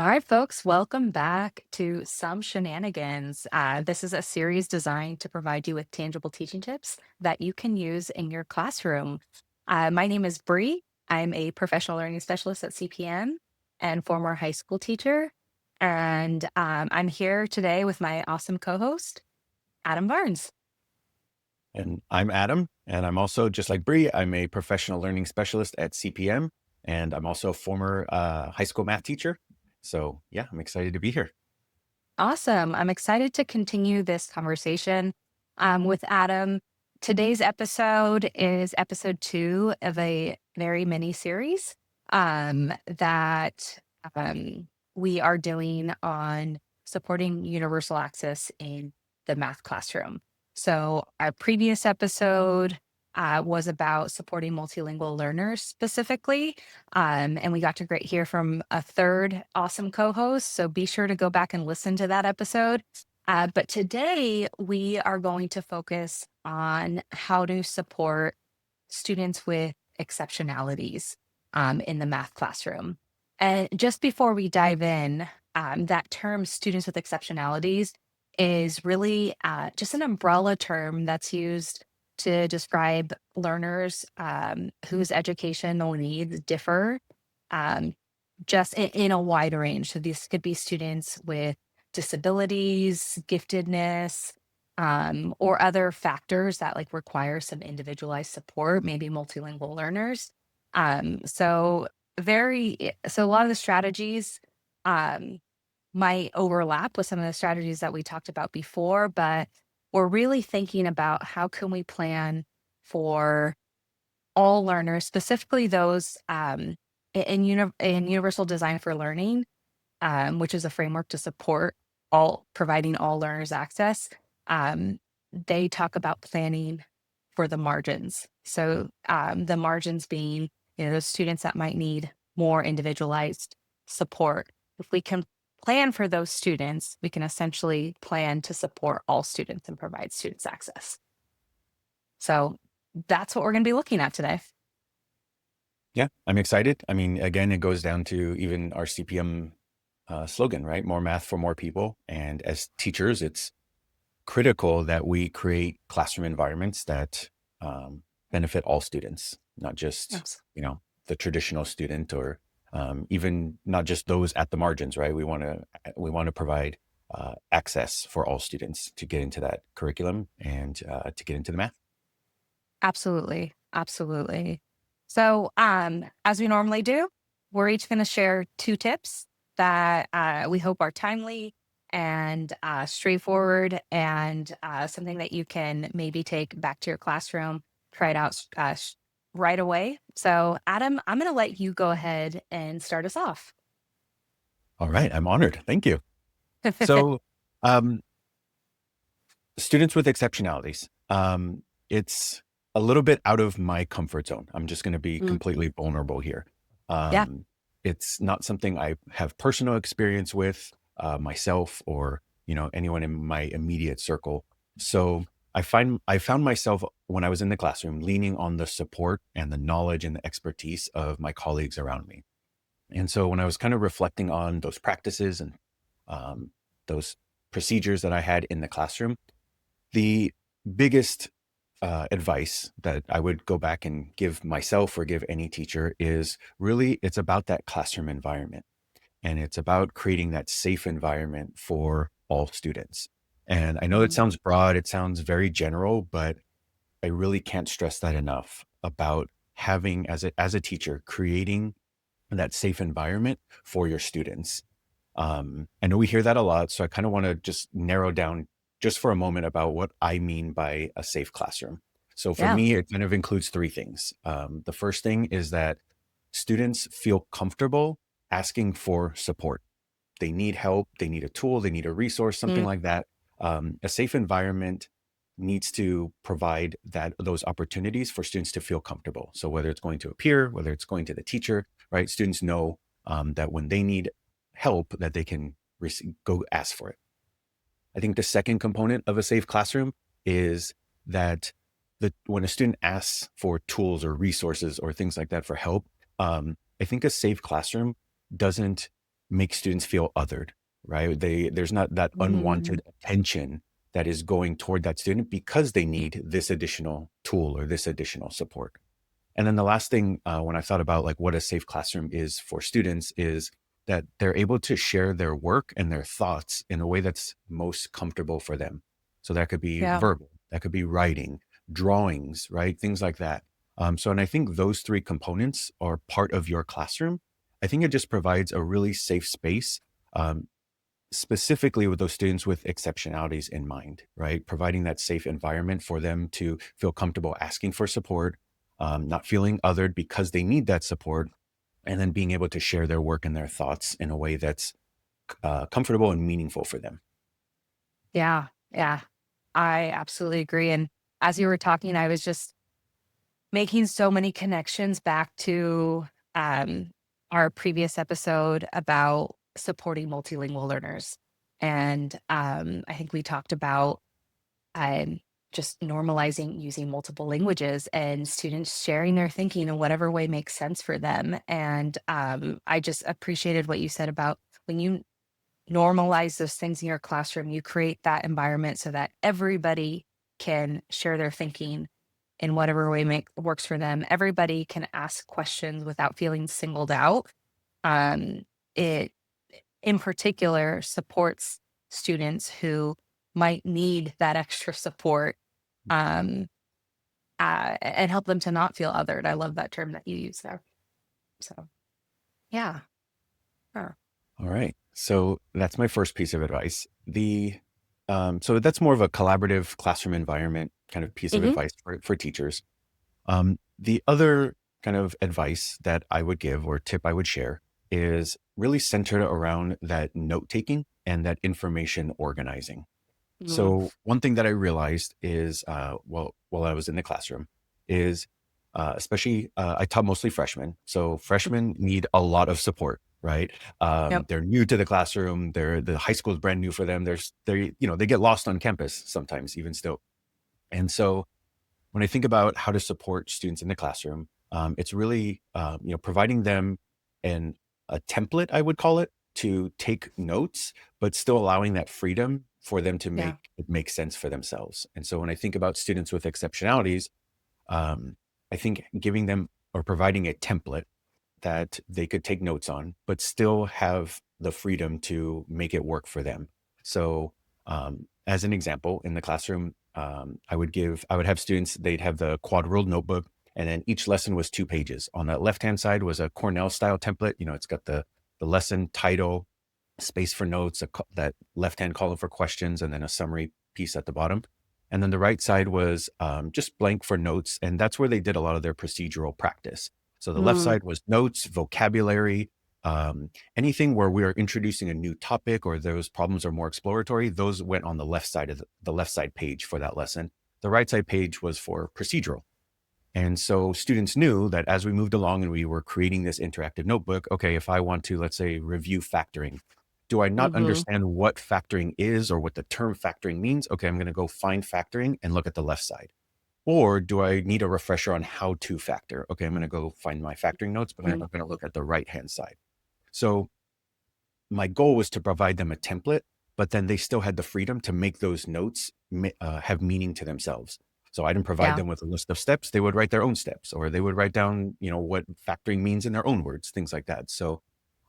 All right, folks, welcome back to Sum Shenanigans. This is a series designed to provide you with tangible teaching tips that you can use in your classroom. My name is Bri. I'm a professional learning specialist at CPM and former high school teacher. And I'm here today with my awesome co host, Adam Barnes. And I'm Adam, and I'm also, just like Bree, I'm a professional learning specialist at CPM, and I'm also a former high school math teacher. So yeah, I'm excited to be here. Awesome. I'm excited to continue this conversation with Adam. Today's episode is episode 2 of a very mini series that we are doing on supporting universal access in the math classroom. So, our previous episode was about supporting multilingual learners specifically. And we got to hear from a third awesome co host. So be sure to go back and listen to that episode. But today we are going to focus on how to support students with exceptionalities in the math classroom. And just before we dive in, that term students with exceptionalities is really just an umbrella term that's used to describe learners whose educational needs differ um, just in a wide range. So these could be students with disabilities, giftedness, or other factors that require some individualized support, maybe multilingual learners. So a lot of the strategies um, might overlap with some of the strategies that we talked about before, but we're really thinking about how can we plan for all learners, specifically those in Universal Design for Learning, which is a framework to support all providing all learners access. Um, they talk about planning for the margins. So the margins being, those students that might need more individualized support. If we can plan for those students, we can essentially plan to support all students and provide students access. So that's what we're going to be looking at today. Yeah, I'm excited. I mean, again, it goes down to even our CPM slogan, right? More math for more people. And as teachers, it's critical that we create classroom environments that benefit all students, not just, Yes. the traditional student or even not just those at the margins, right? We want to provide access for all students to get into that curriculum and to get into the math. Absolutely. Absolutely. So, as we normally do, we're each going to share 2 tips that we hope are timely and straightforward and something that you can maybe take back to your classroom, try it out right away. So, Adam, I'm going to let you go ahead and start us off. All right, I'm honored. Thank you. So, um, students with exceptionalities. It's a little bit out of my comfort zone. I'm just going to be Mm, completely vulnerable here. yeah. Um, it's not something I have personal experience with myself or anyone in my immediate circle. So I found myself when I was in the classroom leaning on the support and the knowledge and the expertise of my colleagues around me. And so when I was kind of reflecting on those practices and um, those procedures that I had in the classroom, the biggest advice that I would go back and give myself or give any teacher is really it's about that classroom environment. And it's about creating that safe environment for all students. And I know it Mm, sounds broad, it sounds very general, but I really can't stress that enough about having as a teacher, creating that safe environment for your students. I know we hear that a lot, so I kind of want to just narrow down just for a moment about what I mean by a safe classroom. So for yeah. me, it kind of includes 3 things. The first thing is that students feel comfortable asking for support. They need help, they need a tool, they need a resource, something Mm, like that. A safe environment needs to provide those opportunities for students to feel comfortable. So whether it's going to a peer, whether it's going to the teacher, right? Students know that when they need help, that they can go ask for it. I think the second component of a safe classroom is that when a student asks for tools or resources or things like that for help, I think a safe classroom doesn't make students feel othered, right? There's not that Mm, unwanted attention that is going toward that student because they need this additional tool or this additional support. And then the last thing, when I thought about like what a safe classroom is for students, is that they're able to share their work and their thoughts in a way that's most comfortable for them. So that could be yeah. verbal, that could be writing, drawings, right? Things like that. And I think those three components are part of your classroom. I think it just provides a really safe space, um, specifically with those students with exceptionalities in mind, right? Providing that safe environment for them to feel comfortable asking for support, not feeling othered because they need that support, and then being able to share their work and their thoughts in a way that's comfortable and meaningful for them. Yeah. Yeah. I absolutely agree. And as you were talking, I was just making so many connections back to um, our previous episode about supporting multilingual learners. And I think we talked about um, just normalizing using multiple languages and students sharing their thinking in whatever way makes sense for them. And I just appreciated what you said about when you normalize those things in your classroom, you create that environment so that everybody can share their thinking in whatever way works for them. Everybody can ask questions without feeling singled out. It in particular supports students who might need that extra support, um, and help them to not feel othered. I love that term that you use there. So yeah. Sure. All right. So that's my first piece of advice. So that's more of a collaborative classroom environment kind of piece of Hmm. advice for teachers. The other kind of advice that I would give or tip I would share is really centered around that note taking and that information organizing. Mm, So one thing that I realized is, while I was in the classroom, is especially I taught mostly freshmen, so freshmen need a lot of support, right? yep. They're new to the classroom. The high school is brand new for them. They get lost on campus sometimes, even still. And so when I think about how to support students in the classroom, it's really providing them an a template, I would call it, to take notes, but still allowing that freedom for them to Yeah. make it make sense for themselves. And so when I think about students with exceptionalities, um, I think giving them or providing a template that they could take notes on, but still have the freedom to make it work for them. So, as an example, in the classroom, I would have students, they'd have the quad ruled notebook, and then each lesson was 2 pages. On the left hand side was a Cornell style template. It's got the lesson title, space for notes, that left hand column for questions, and then a summary piece at the bottom. And then the right side was just blank for notes. And that's where they did a lot of their procedural practice. So the left Mm, side was notes, vocabulary, anything where we are introducing a new topic or those problems are more exploratory. Those went on the left side of the left side page for that lesson. The right side page was for procedural. And so students knew that as we moved along and we were creating this interactive notebook, okay, if I want to, let's say, review factoring, do I not hmm. understand what factoring is or what the term factoring means? Okay, I'm going to go find factoring and look at the left side. Or do I need a refresher on how to factor? Okay, I'm going to go find my factoring notes, but I'm Mm, going to look at the right hand side. So my goal was to provide them a template, but then they still had the freedom to make those notes have meaning to themselves. So I didn't provide yeah. them with a list of steps. They would write their own steps, or they would write down, what factoring means in their own words, things like that. So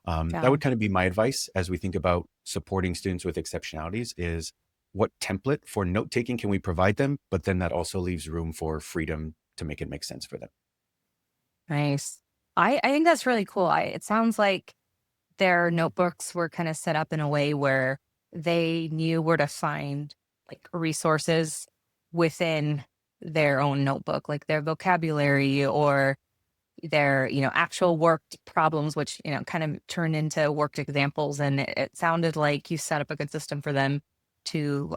that Yeah. would kind of be my advice as we think about supporting students with exceptionalities is what template for note taking can we provide them? But then that also leaves room for freedom to make it make sense for them. Nice. I think that's really cool. It sounds like their notebooks were kind of set up in a way where they knew where to find like resources within their own notebook, like their vocabulary or their, actual worked problems, which, kind of turned into worked examples. And it sounded like you set up a good system for them to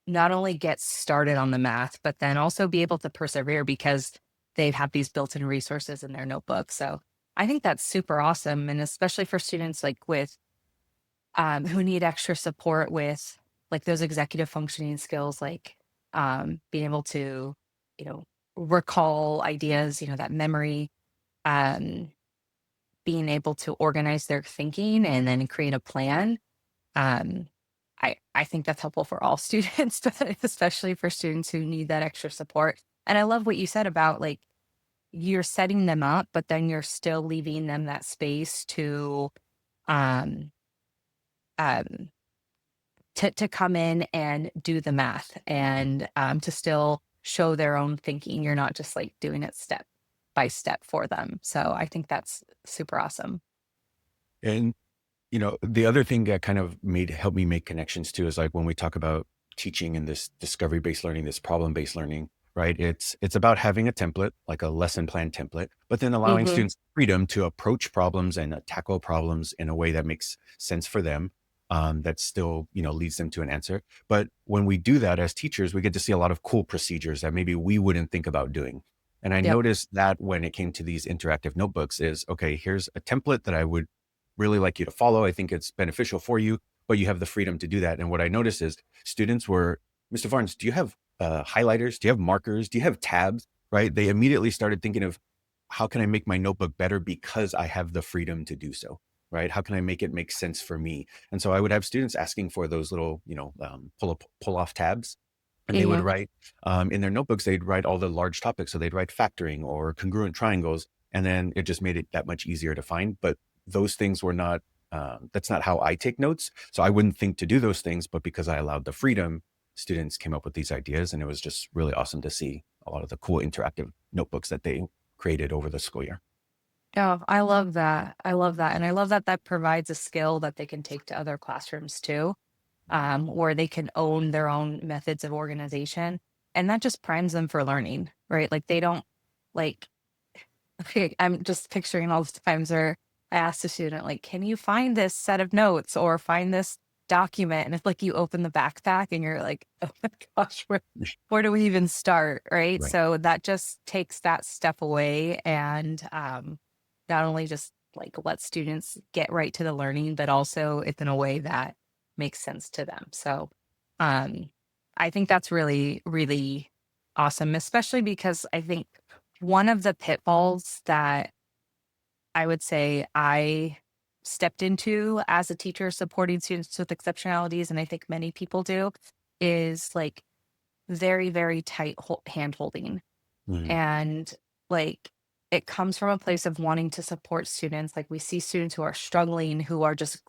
not only get started on the math, but then also be able to persevere because they have these built-in resources in their notebook. So I think that's super awesome. And especially for students like with who need extra support with like those executive functioning skills, like being able to, you know, recall ideas, that memory. Um, being able to organize their thinking and then create a plan. Um, I think that's helpful for all students, but especially for students who need that extra support. And I love what you said about like you're setting them up, but then you're still leaving them that space um, um, to come in and do the math and to still show their own thinking. You're not just like doing it step by step for them. So I think that's super awesome. And the other thing that kind of helped me make connections too is like when we talk about teaching and this discovery-based learning, this problem-based learning, right? It's about having a template, like a lesson plan template, but then allowing Hmm. students freedom to approach problems and tackle problems in a way that makes sense for them. That still, leads them to an answer. But when we do that as teachers, we get to see a lot of cool procedures that maybe we wouldn't think about doing. And I Yep. noticed that when it came to these interactive notebooks is, okay, here's a template that I would really like you to follow. I think it's beneficial for you, but you have the freedom to do that. And what I noticed is students were, Mr. Varnes, do you have highlighters? Do you have markers? Do you have tabs? Right? They immediately started thinking of how can I make my notebook better because I have the freedom to do so. Right? How can I make it make sense for me? And so I would have students asking for those little, pull off tabs, and they would Hmm. write in their notebooks. They'd write all the large topics, so they'd write factoring or congruent triangles, and then it just made it that much easier to find. But those things were not. That's not how I take notes, so I wouldn't think to do those things. But because I allowed the freedom, students came up with these ideas, and it was just really awesome to see a lot of the cool interactive notebooks that they created over the school year. Oh, I love that. I love that. And I love that that provides a skill that they can take to other classrooms too, where they can own their own methods of organization. And that just primes them for learning, right? Like they don't like, okay, I'm just picturing all the times where I asked a student, like, can you find this set of notes or find this document? And it's like you open the backpack and you're like, oh my gosh, where do we even start? Right. Right. So that just takes that step away and not only just like let students get right to the learning, but also it's in a way that makes sense to them. So um I think that's really, really awesome, especially because I think one of the pitfalls that I would say I stepped into as a teacher supporting students with exceptionalities, and I think many people do, is like very, very tight hand holding. Mhm. And like it comes from a place of wanting to support students. Like we see students who are struggling, who are just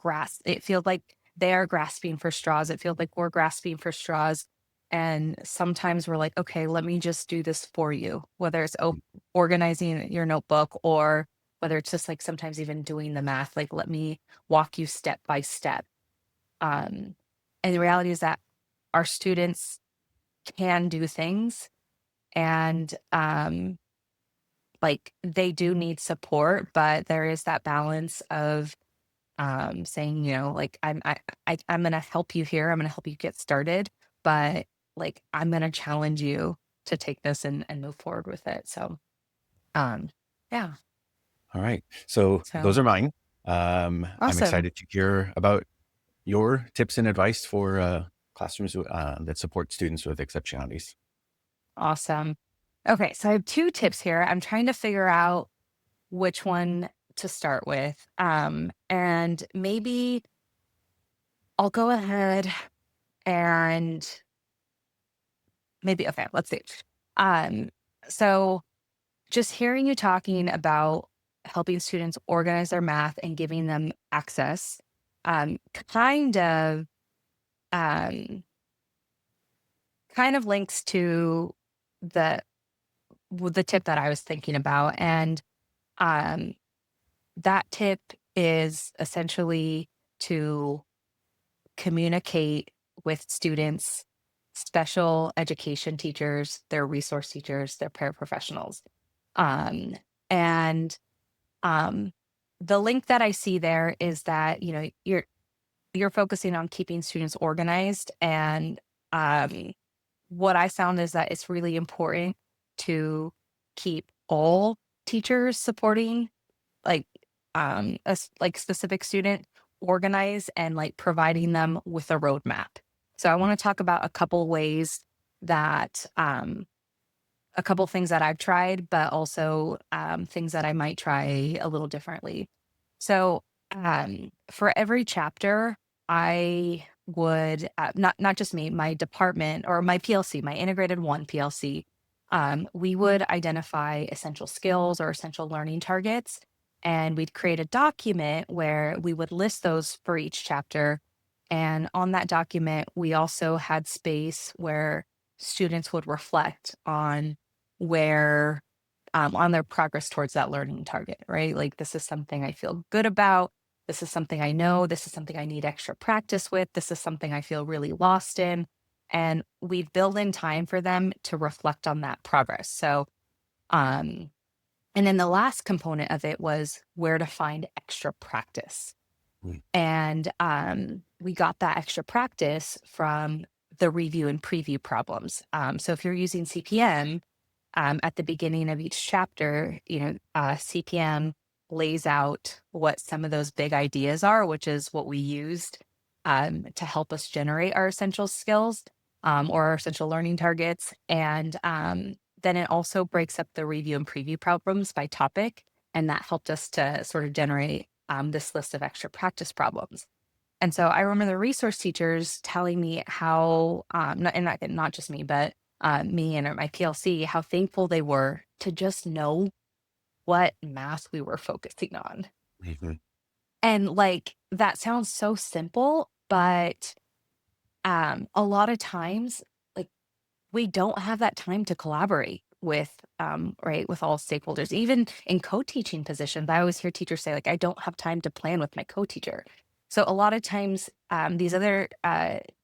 it feels like they are grasping for straws. It feels like we're grasping for straws. And sometimes we're like, okay, let me just do this for you, whether it's organizing your notebook or whether it's just like sometimes even doing the math, like let me walk you step by step. Um, and the reality is that our students can do things and like they do need support, but there is that balance of saying, like I'm gonna help you here. I'm gonna help you get started, but like I'm gonna challenge you to take this and move forward with it. So um yeah. All right. So those So are mine. I'm awesome. excited to hear about your tips and advice for classrooms that support students with exceptionalities. Awesome. Okay, so I have two tips here. I'm trying to figure out which one to start with. And maybe I'll go ahead and maybe okay, let's see. Um, so just hearing you talking about helping students organize their math and giving them access, kind of um kind of links to the the tip that I was thinking about. And um that tip is essentially to communicate with students, special education teachers, their resource teachers, their paraprofessionals. Um, and um, the link that I see there is that you're focusing on keeping students organized, and um, what I found is that it's really important to keep all teachers supporting like like specific student organize and like providing them with a roadmap. So I want to talk about a couple ways that a couple things that I've tried, but also things that I might try a little differently. So, for every chapter, I would not just me, my department or my PLC, my integrated one PLC. We would identify essential skills or essential learning targets, and we'd create a document where we would list those for each chapter. And on that document, we also had space where students would reflect where on their progress towards that learning target, right? Like, this is something I feel good about. This is something I know. This is something I need extra practice with. This is something I feel really lost in. And we've built in time for them to reflect on that progress. Um, and then the last component of it was where to find extra practice. Mm. And we got that extra practice from the review and preview problems. So if you're using CPM, at the beginning of each chapter, CPM lays out what some of those big ideas are, which is what we used to help us generate our essential skills or our essential learning targets. And then it also breaks up the review and preview problems by topic. And that helped us to sort of generate this list of extra practice problems. And so I remember the resource teachers telling me how, not just me, but me and my PLC, how thankful they were to just know what math we were focusing on. Mhm. And like, that sounds so simple, but a lot of times, like, we don't have that time to collaborate with all stakeholders. Even in co-teaching positions, I always hear teachers say, like, I don't have time to plan with my co-teacher. So a lot of times, these other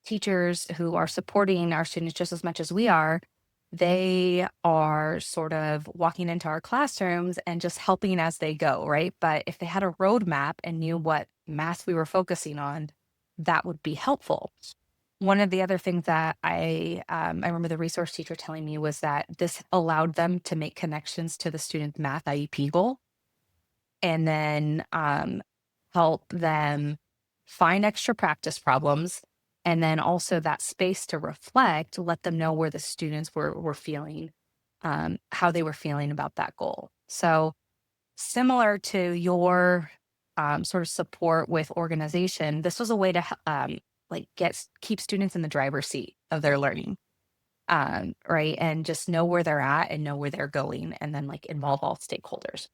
teachers who are supporting our students just as much as we are, they are sort of walking into our classrooms and just helping as they go, right? But if they had a roadmap and knew what math we were focusing on, that would be helpful. One of the other things that I remember the resource teacher telling me was that this allowed them to make connections to the student's math IEP goal, and then help them find extra practice problems, and then also that space to reflect, let them know where the students were feeling, how they were feeling about that goal. So similar to your sort of support with organization, this was a way to like keep students in the driver's seat of their learning, right? And just know where they're at and know where they're going, and then like involve all stakeholders.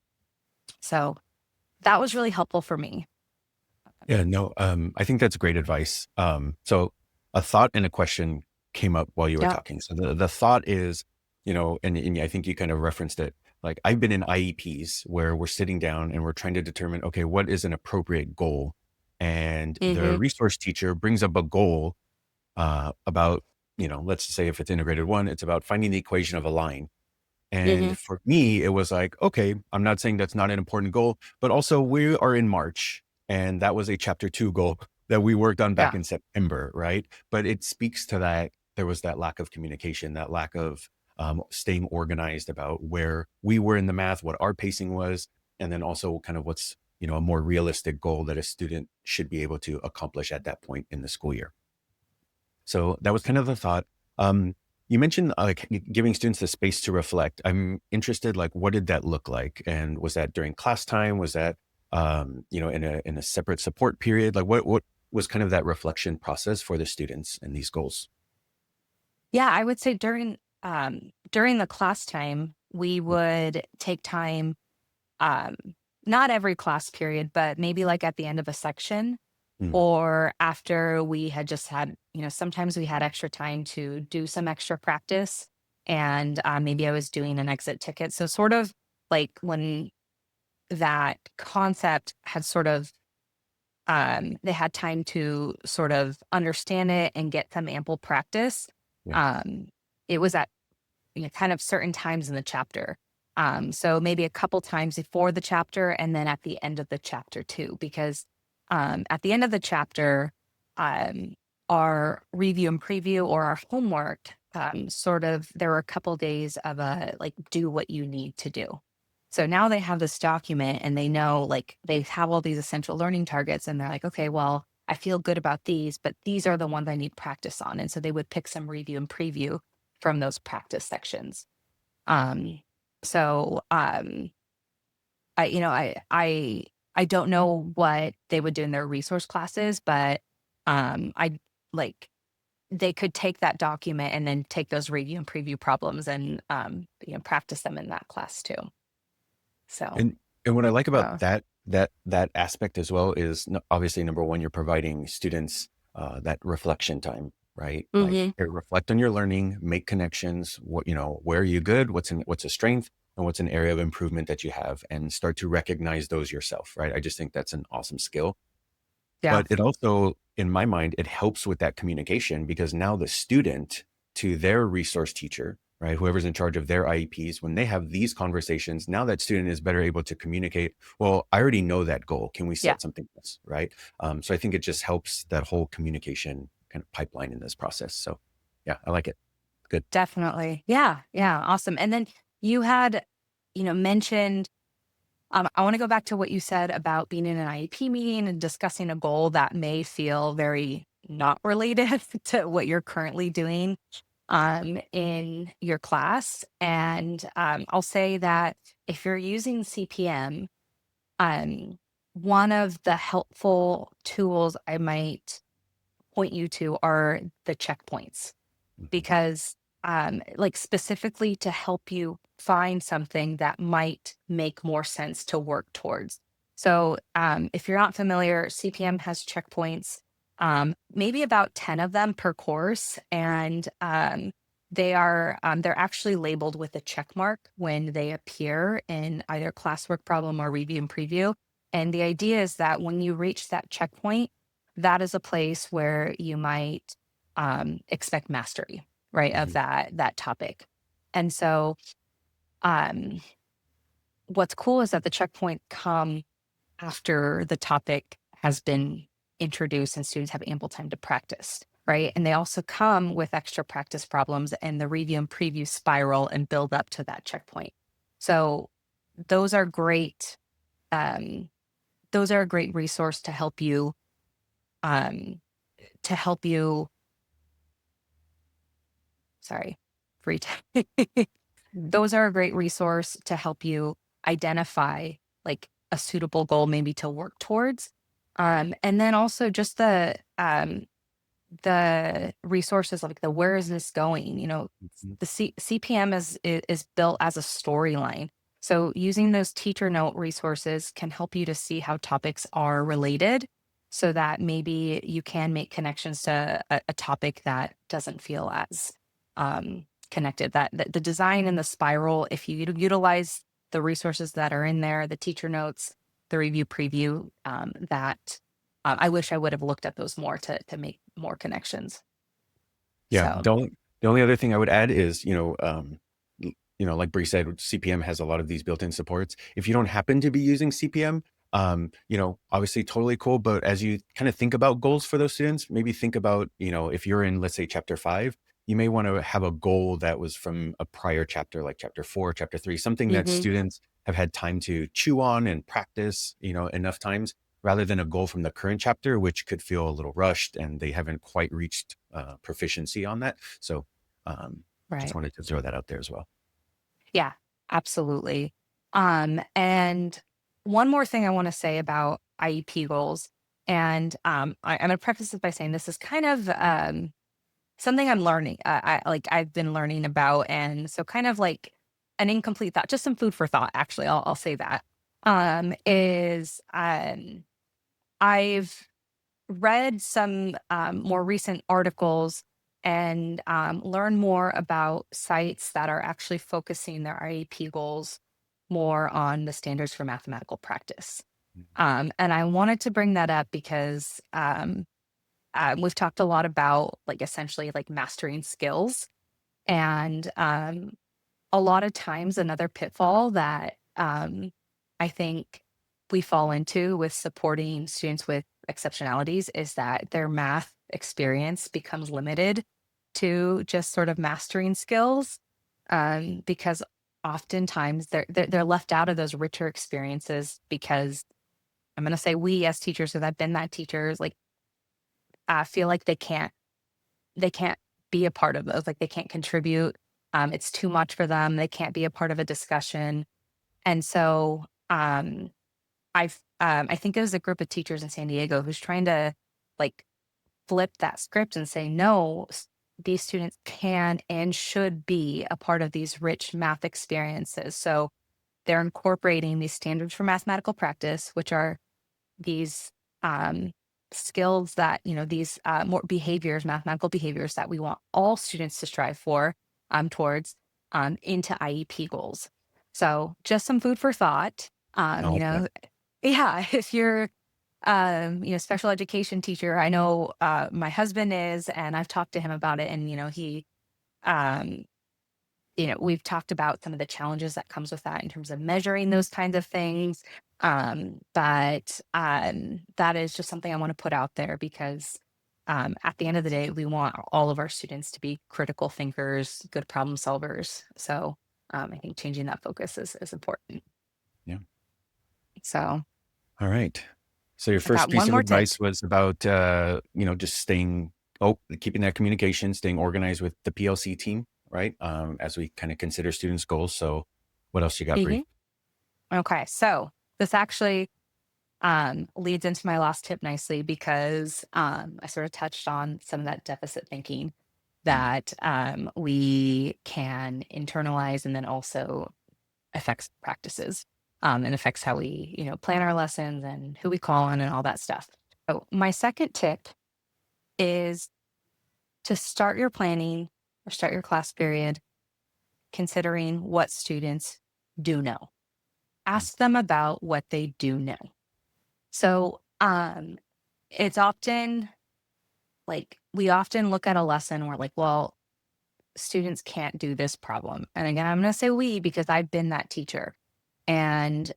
So that was really helpful for me. Yeah, no, I think that's great advice. So a thought and a question came up while you were Yeah. talking. So the thought is, and I think you kind of referenced it. Like, I've been in IEPs where we're sitting down and we're trying to determine, okay, what is an appropriate goal? And the Hmm. resource teacher brings up a goal about, let's say if it's integrated one, it's about finding the equation of a line. Hmm. And for me, it was like, okay, I'm not saying that's not an important goal, but also we are in March, and that was a chapter 2 goal that we worked on back Yeah. in September, right? But it speaks to that there was that lack of communication, that lack of staying organized about where we were in the math, what our pacing was, and then also kind of what's, a more realistic goal that a student should be able to accomplish at that point in the school year. So that was kind of the thought. You mentioned like giving students the space to reflect. I'm interested, like, what did that look like? And was that during class time? Was that, in a separate support period? Like, what was kind of that reflection process for the students and these goals? Yeah, I would say during the class time, we would take time, um, not every class period, but maybe like at the end of a section, Mm, or after we had just had, sometimes we had extra time to do some extra practice, and maybe I was doing an exit ticket. So sort of like when that concept had sort of they had time to sort of understand it and get some ample practice. yeah. Um, it was at kind of certain times in the chapter. So maybe a couple times before the chapter and then at the end of the chapter too, because at the end of the chapter, um, our review and preview or our homework, sort of, there were a couple days of a like, do what you need to do. So now they have this document and they know, like, they have all these essential learning targets, and they're like, okay, well, I feel good about these, but these are the ones I need practice on. And so they would pick some review and preview from those practice sections. Um, so I I don't know what they would do in their resource classes, but I like they could take that document and then take those review and preview problems and practice them in that class too. So And what I like about uh, that aspect as well is obviously number one, you're providing students that reflection time, right? Like mhm. hey, reflect on your learning, make connections. What where are you good? What's a strength, and what's an area of improvement that you have, and start to recognize those yourself, right? I just think that's an awesome skill. Yeah, But it also, in my mind, it helps with that communication because now the student to their resource teacher, right, whoever's in charge of their IEPs, when they have these conversations, now that student is better able to communicate, well, I already know that goal. Can we yeah, set something else, right? So I think it just helps that whole communication kind of pipeline in this process. So yeah, I like it. Good. definitely. Yeah, yeah, awesome. And then you had, mentioned. I want to go back to what you said about being in an IEP meeting and discussing a goal that may feel very not related to what you're currently doing in your class. And I'll say that if you're using CPM, um, one of the helpful tools I might point you to are the checkpoints Mhm. because like specifically to help you find something that might make more sense to work towards. So if you're not familiar, CPM has checkpoints, maybe about 10 of them per course, and they're actually labeled with a check mark when they appear in either classwork problem or review and preview. And the idea is that when you reach that checkpoint, that is a place where you might expect mastery, right, of Mhm. that topic. And so, um, what's cool is that the checkpoint come after the topic has been introduced and students have ample time to practice, right? And they also come with extra practice problems and the review and preview spiral and build up to that checkpoint. So those are great. Um, those are a great resource um, to help you. Sorry, free time. Those are a great resource to help you identify like a suitable goal maybe to work towards. And then also just the resources like the where is this going? Mhm. The CPM is built as a storyline. So using those teacher note resources can help you to see how topics are related so that maybe you can make connections to a topic that doesn't feel as connected. That the design and the spiral, if you utilize the resources that are in there, the teacher notes, the review preview, that I wish I would have looked at those more to make more connections. Yeah. So, The only other thing I would add is, like Bree said, CPM has a lot of these built-in supports. If you don't happen to be using CPM, obviously totally cool. But as you kind of think about goals for those students, maybe think about, if you're in, let's say, chapter 5, you may want to have a goal that was from a prior chapter, like chapter 4, chapter 3, something that mhm, students have had time to chew on and practice, enough times rather than a goal from the current chapter, which could feel a little rushed and they haven't quite reached proficiency on that. So just right. wanted to throw that out there as well. Yeah, absolutely. And one more thing I want to say about IEP goals, and I'm going to preface this by saying this is kind of something I'm learning. I've been learning about, and so kind of like an incomplete thought, just some food for thought. Actually, I'll say that is I've read some more recent articles and learn more about sites that are actually focusing their IEP goals more on the standards for mathematical practice. And I wanted to bring that up because we've talked a lot about like essentially like mastering skills. And a lot of times, another pitfall that I think we fall into with supporting students with exceptionalities is that their math experience becomes limited to just sort of mastering skills because oftentimes they're left out of those richer experiences because I'm going to say we as teachers, because I've been that teachers, like I feel like they can't be a part of those, like they can't contribute. It's too much for them. They can't be a part of a discussion. And so I've I think it was a group of teachers in San Diego who's trying to like flip that script and say, no, these students can and should be a part of these rich math experiences. So they're incorporating these standards for mathematical practice, which are these um, skills that, these more behaviors, mathematical behaviors that we want all students to strive for towards into IEP goals. So just some food for thought. Oh, okay. Yeah, if you're special education teacher, I know my husband is, and I've talked to him about it, and um, we've talked about some of the challenges that comes with that in terms of measuring those kinds of things. But that is just something I want to put out there because at the end of the day, we want all of our students to be critical thinkers, good problem solvers. So I think changing that focus is important. Yeah. So All right. So your I first got piece one of more tip. advice was about, just keeping that communication, staying organized with the PLC team, right? As we kind of consider students' goals. So what else you got, Bree? Mhm. Okay, so this actually leads into my last tip nicely because I sort of touched on some of that deficit thinking Mm, that we can internalize and then also affects practices and affects how we, plan our lessons and who we call on and all that stuff. So my second tip is to start your planning or start your class period considering what students do know. mm, Ask them about what they do know. So it's often like we often look at a lesson and we're like, well, students can't do this problem. And again, I'm going to say we because I've been that teacher. And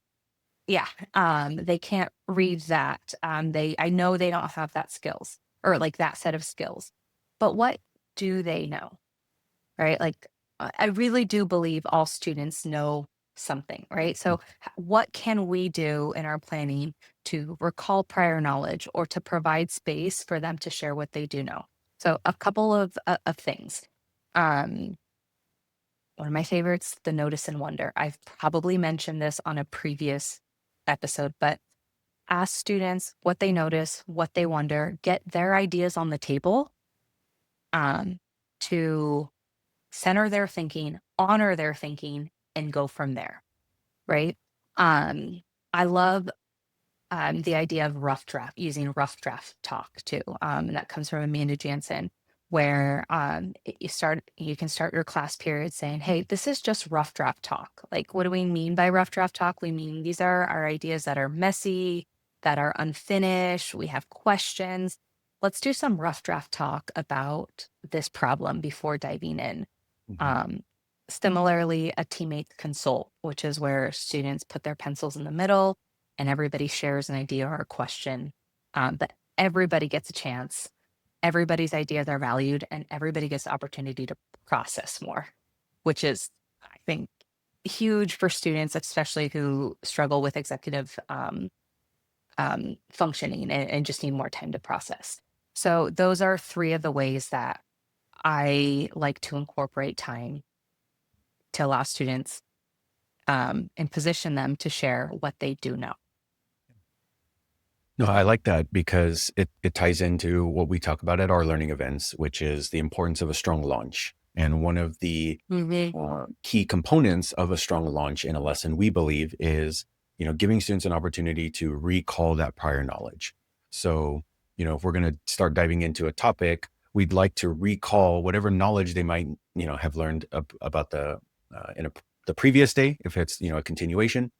yeah, they can't read that. I know they don't have that skills or like that set of skills. But what do they know? Right? Like I really do believe all students know something, right? mm, So what can we do in our planning to recall prior knowledge or to provide space for them to share what they do know? So a couple of things. Um, one of my favorites, the notice and wonder. I've probably mentioned this on a previous episode, but ask students what they notice, what they wonder, get their ideas on the table um, to center their thinking, honor their thinking, and go from there. Right. Um, I love the idea of rough draft, using rough draft talk too. And that comes from Amanda Jansen, where you can start your class period saying, hey, this is just rough draft talk. Like, what do we mean by rough draft talk? We mean these are our ideas that are messy, that are unfinished. We have questions. Let's do some rough draft talk about this problem before diving in. mhm. Um, Similarly, a teammate consult, which is where students put their pencils in the middle and everybody shares an idea or a question. But everybody gets a chance. Everybody's ideas are valued, and everybody gets the opportunity to process more, which is, I think, huge for students, especially who struggle with executive functioning and just need more time to process. So, those are three of the ways that I like to incorporate time to allow students and position them to share what they do know. No, I like that because it ties into what we talk about at our learning events, which is the importance of a strong launch. And one of the Mhm. key components of a strong launch in a lesson, we believe, is giving students an opportunity to recall that prior knowledge. So, if we're going to start diving into a topic, we'd like to recall whatever knowledge they might have learned about the previous day, if it's a continuation,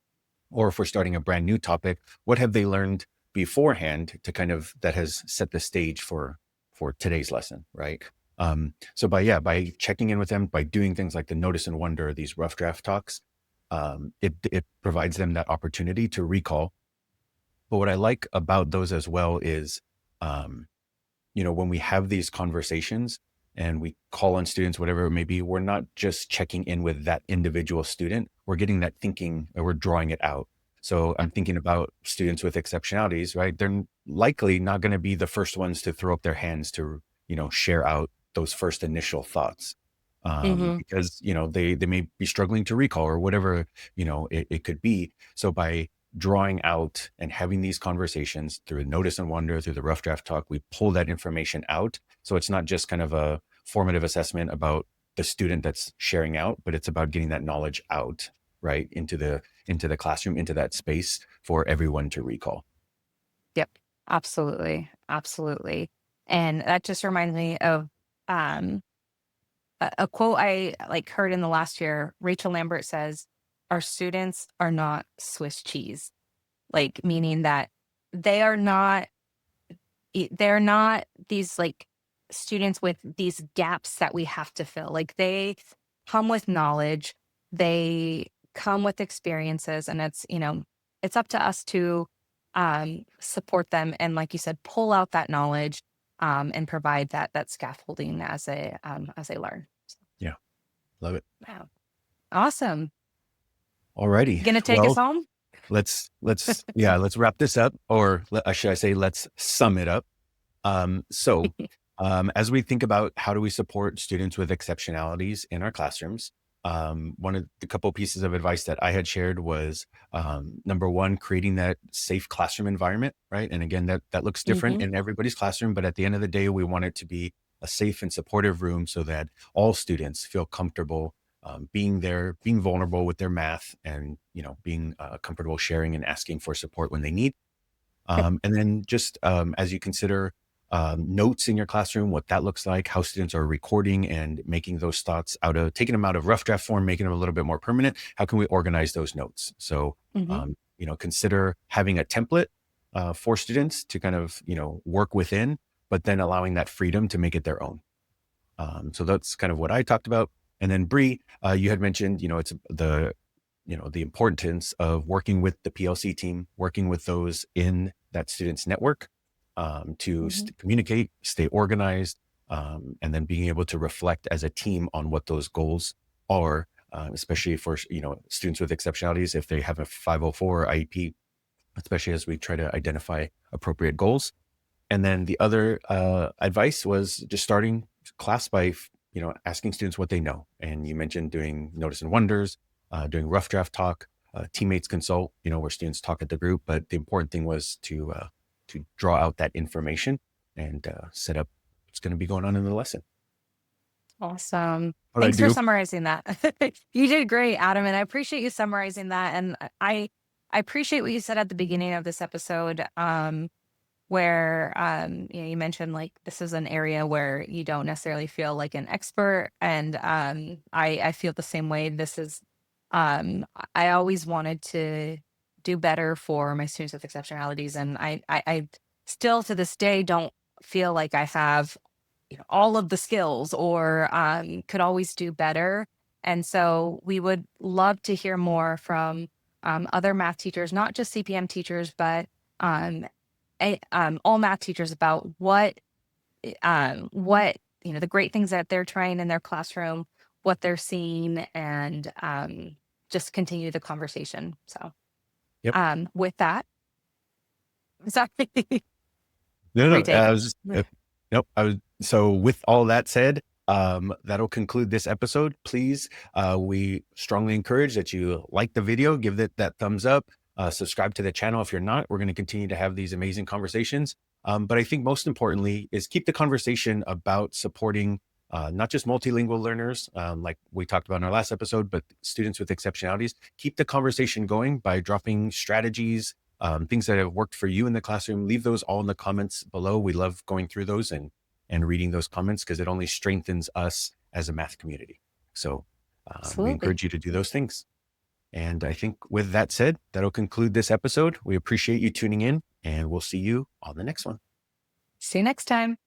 or if we're starting a brand new topic, what have they learned beforehand to kind of that has set the stage for today's lesson, right? So by checking in with them, by doing things like the notice and wonder, these rough draft talks, it provides them that opportunity to recall. But what I like about those as well is, um, when we have these conversations and we call on students, whatever it may be, we're not just checking in with that individual student. We're getting that thinking and we're drawing it out. So I'm thinking about students with exceptionalities, right? They're likely not going to be the first ones to throw up their hands to, share out those first initial thoughts. Mhm. Because, they may be struggling to recall or whatever, it could be. So by drawing out and having these conversations through notice and wonder, through the rough draft talk, we pull that information out. So it's not just kind of a formative assessment about the student that's sharing out, but it's about getting that knowledge out, right, into the classroom, into that space for everyone to recall. Yep. Absolutely. Absolutely. And that just reminds me of um a quote I like heard in the last year. Rachel Lambert says, "Our students are not Swiss cheese," like meaning that they are not they're not these like students with these gaps that we have to fill. Like they come with knowledge, they come with experiences, and it's up to us to support them and, like you said, pull out that knowledge and provide that scaffolding as they learn. Yeah, love it. Wow. Awesome. Alrighty. Gonna take us Well, home? let's wrap this up, or should I say, let's sum it up. So, as we think about how do we support students with exceptionalities in our classrooms, one of the couple pieces of advice that I had shared was, number one, creating that safe classroom environment, right? And again, that looks different Hmm. in everybody's classroom, but at the end of the day, we want it to be a safe and supportive room so that all students feel comfortable being there, being vulnerable with their math, and being comfortable sharing and asking for support when they need. And then just as you consider notes in your classroom, what that looks like, how students are recording and making those thoughts taking them out of rough draft form, making them a little bit more permanent. How can we organize those notes? So, Hmm. consider having a template for students to kind of, work within, but then allowing that freedom to make it their own. So that's kind of what I talked about. And then Bri, you had mentioned, it's the importance of working with the PLC team, working with those in that student's network to Hmm. communicate, stay organized, and then being able to reflect as a team on what those goals are, especially for students with exceptionalities if they have a 504 or IEP, especially as we try to identify appropriate goals. And then the other advice was just starting class by asking students what they know. And you mentioned doing notice and wonders, doing rough draft talk, teammates consult, where students talk at the group. But the important thing was to draw out that information and set up what's going to be going on in the lesson. Awesome. What I Thanks for do. summarizing that. You did great, Adam, and I appreciate you summarizing that. And I appreciate what you said at the beginning of this episode, where you mentioned like this is an area where you don't necessarily feel like an expert, and I feel the same way. This is I always wanted to do better for my students with exceptionalities, and I still to this day don't feel like I have all of the skills or could always do better. And so we would love to hear more from other math teachers, not just CPM teachers, but um, all math teachers about what the great things that they're trying in their classroom, what they're seeing, and just continue the conversation. So Yep. with that, sorry, No, no. retake. Nope. So with all that said, that'll conclude this episode. Please, we strongly encourage that you like the video, give it that thumbs up, subscribe to the channel. If you're not, we're going to continue to have these amazing conversations. But I think most importantly is keep the conversation about supporting not just multilingual learners, like we talked about in our last episode, but students with exceptionalities. Keep the conversation going by dropping strategies, things that have worked for you in the classroom. Leave those all in the comments below. We love going through those and reading those comments because it only strengthens us as a math community. So we Absolutely. encourage you to do those things. And I think with that said, that'll conclude this episode. We appreciate you tuning in, and we'll see you on the next one. See you next time.